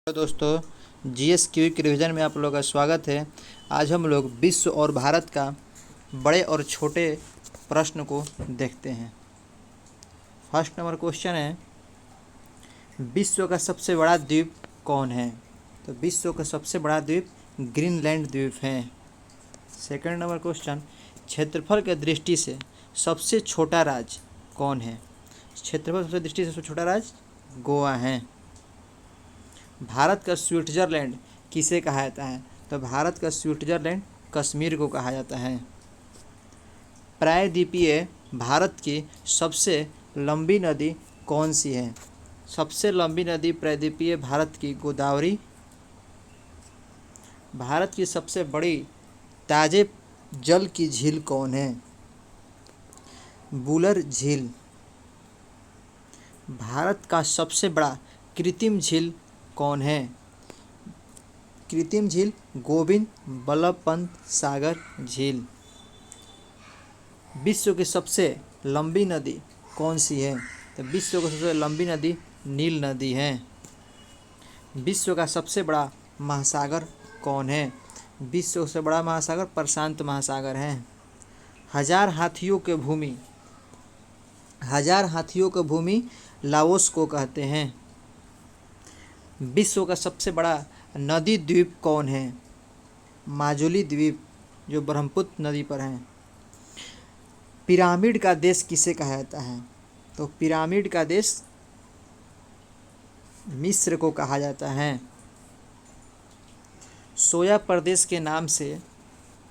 Hello दोस्तों, GS quick revision में आप लोगों का स्वागत है। आज हम लोग विश्व और भारत का बड़े और छोटे प्रश्न को देखते हैं। फर्स्ट नंबर क्वेश्चन है, विश्व का सबसे बड़ा द्वीप कौन है? तो विश्व का सबसे बड़ा द्वीप ग्रीनलैंड द्वीप है। सेकंड नंबर क्वेश्चन, क्षेत्रफल की दृष्टि से सबसे छोटा राज्य कौन है? क्षेत्रफल की दृष्टि से सबसे छोटा राज्य गोवा है। भारत का स्विट्जरलैंड किसे कहा जाता है? तो भारत का स्विट्जरलैंड कश्मीर को कहा जाता है। प्रायद्वीपीय भारत की सबसे लंबी नदी कौन सी है? सबसे लंबी नदी प्रायद्वीपीय भारत की गोदावरी। भारत की सबसे बड़ी ताजे जल की झील कौन है? बुलर झील। भारत का सबसे बड़ा कृत्रिम झील कौन है? कृत्रिम झील गोविंद बल्लभ पंत सागर झील। विश्व की सबसे लंबी नदी कौन सी है? तो विश्व की सबसे लंबी नदी नील नदी है। विश्व का सबसे बड़ा महासागर कौन है? विश्व का सबसे बड़ा महासागर प्रशांत महासागर है। हजार हाथियों की भूमि लाओस को कहते हैं। विश्व का सबसे बड़ा नदी द्वीप कौन है? माजुली द्वीप, जो ब्रह्मपुत्र नदी पर है। पिरामिड का देश किसे कहा जाता है? तो पिरामिड का देश मिस्र को कहा जाता है। सोया प्रदेश के नाम से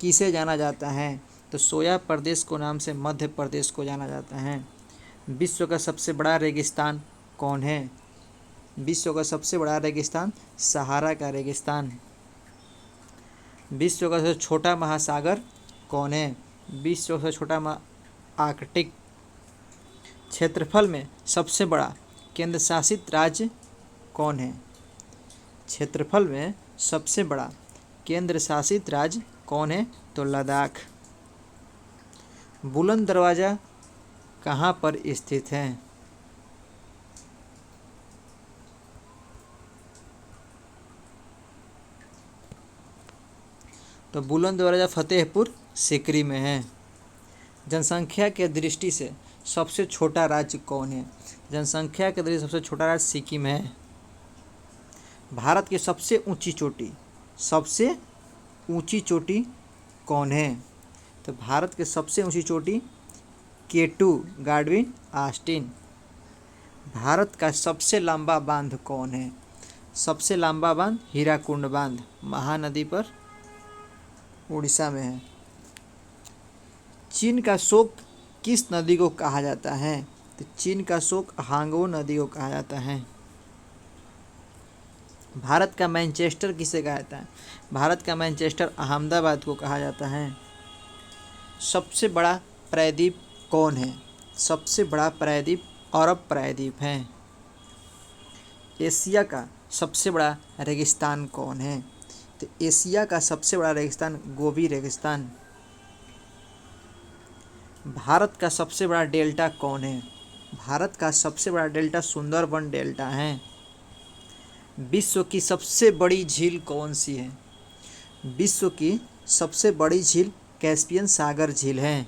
किसे जाना जाता है? तो सोया प्रदेश को नाम से मध्य प्रदेश को जाना जाता है। विश्व का सबसे बड़ा रेगिस्तान कौन है? विश्व का सबसे बड़ा रेगिस्तान सहारा का रेगिस्तान। विश्व का सबसे छोटा महासागर कौन है? विश्व का सबसे छोटा आर्कटिक। क्षेत्रफल में सबसे बड़ा केंद्र शासित राज्य कौन है? क्षेत्रफल में सबसे बड़ा केंद्र शासित राज्य कौन है? तो लद्दाख। बुलंद दरवाज़ा कहाँ पर स्थित है? तो बुलंद दरवाज़ा फतेहपुर सीकरी में है। जनसंख्या के दृष्टि से सबसे छोटा राज्य कौन है? जनसंख्या के दृष्टि से सबसे छोटा राज्य सिक्किम है। भारत की सबसे ऊंची चोटी कौन है? तो भारत की सबसे ऊंची चोटी K2 गाडविन आस्टिन। भारत का सबसे लंबा बांध कौन है? सबसे लंबा बांध हीराकुंड बांध, महानदी पर उड़ीसा में है। चीन का शोक किस नदी को कहा जाता है? तो चीन का शोक हांगो नदी को कहा जाता है। भारत का मैनचेस्टर किसे कहा जाता है? भारत का मैनचेस्टर अहमदाबाद को कहा जाता है। सबसे बड़ा प्रायद्वीप कौन है? सबसे बड़ा प्रायद्वीप अरब प्रायद्वीप है। एशिया का सबसे बड़ा रेगिस्तान कौन है? तो एशिया का सबसे बड़ा रेगिस्तान गोबी रेगिस्तान। भारत का सबसे बड़ा डेल्टा कौन है? भारत का सबसे बड़ा डेल्टा सुंदरबन डेल्टा है। विश्व की सबसे बड़ी झील कौन सी है? विश्व की सबसे बड़ी झील कैस्पियन सागर झील है।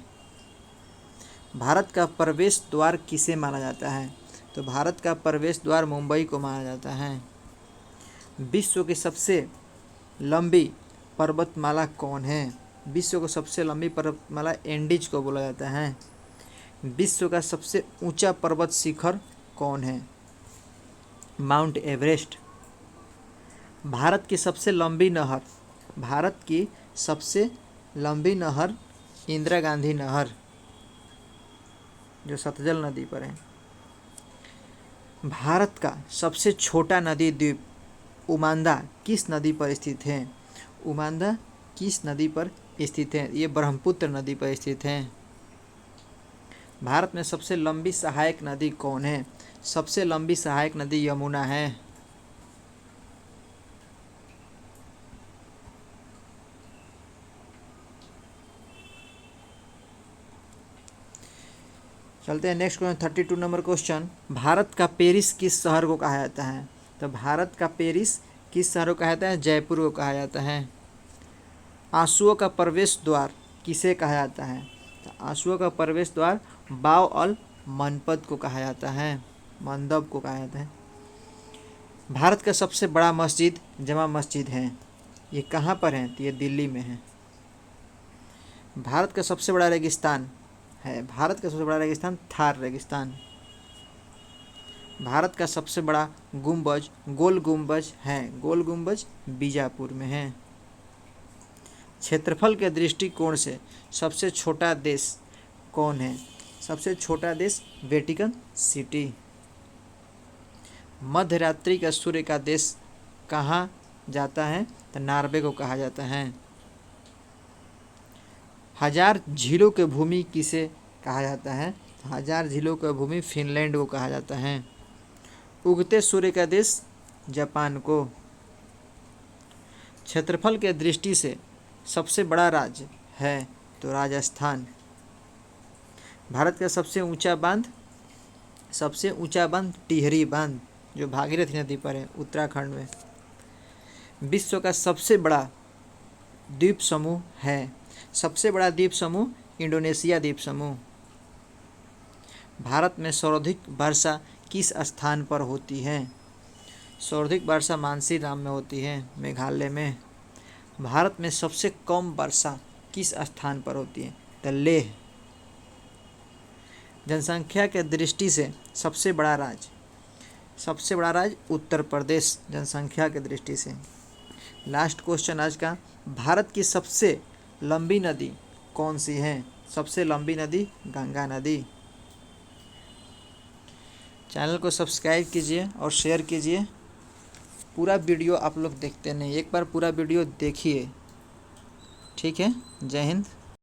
भारत का प्रवेश द्वार किसे माना जाता है? तो भारत का प्रवेश द्वार मुंबई को माना जाता है। विश्व की सबसे लंबी पर्वतमाला कौन है? विश्व की सबसे लंबी पर्वतमाला एंडीज को बोला जाता है। विश्व का सबसे ऊंचा पर्वत शिखर कौन है? Mount Everest. भारत की सबसे लंबी नहर इंदिरा गांधी नहर, जो सतलज नदी पर है। भारत का सबसे छोटा नदी द्वीप उमांदा किस नदी पर स्थित है? उमांदा किस नदी पर स्थित है? ये ब्रह्मपुत्र नदी पर स्थित है। भारत में सबसे लंबी सहायक नदी कौन है? सबसे लंबी सहायक नदी यमुना है। चलते हैं next question, 32 number question. Bharat का पेरिस किस शहर को कहा जाता है? तो भारत का पेरिस किस शहर को कहा जाता है? जयपुर को कहा जाता है। आंसुओं का प्रवेश द्वार किसे कहा जाता है? तो आंसुओं का प्रवेश द्वार बाव अल मनपद को कहा जाता है, मंदब को कहा जाता है। भारत का सबसे बड़ा मस्जिद जमा मस्जिद है, ये कहाँ पर है? तो ये दिल्ली में है। भारत का सबसे बड़ा रेगिस्तान है, भारत का सबसे बड़ा रेगिस्तान थार रेगिस्तान। भारत का सबसे बड़ा गुंबज गोल गुंबज है, गोल गुंबज बीजापुर में है। क्षेत्रफल के दृष्टिकोण से सबसे छोटा देश कौन है? सबसे छोटा देश वेटिकन सिटी। मध्य रात्रि का सूर्य का देश कहाँ जाता है? तो नॉर्वे को कहा जाता है। हजार झीलों की भूमि किसे कहा जाता है? हजार झीलों की भूमि फिनलैंड को कहा जाता है। उगते सूर्य का देश जापान को। क्षेत्रफल के दृष्टि से सबसे बड़ा राज्य है तो राजस्थान। भारत का सबसे ऊंचा बांध टिहरी बांध जो भागीरथी नदी पर है, उत्तराखंड में। विश्व का सबसे बड़ा द्वीप समूह है, सबसे बड़ा द्वीप समूह इंडोनेशिया द्वीप समूह। भारत में सर्वाधिक वर्षा किस स्थान पर होती है? सर्वाधिक वर्षा मानसीराम में होती है, मेघालय में। भारत में सबसे कम वर्षा किस स्थान पर होती है? तो लेह। जनसंख्या के दृष्टि से सबसे बड़ा राज्य उत्तर प्रदेश, जनसंख्या के दृष्टि से। लास्ट क्वेश्चन आज का, भारत की सबसे लंबी नदी कौन सी है? सबसे लंबी नदी गंगा नदी। चैनल को सब्सक्राइब कीजिए और शेयर कीजिए। पूरा वीडियो आप लोग देखते नहीं, एक बार पूरा वीडियो देखिए, ठीक है। जय हिंद।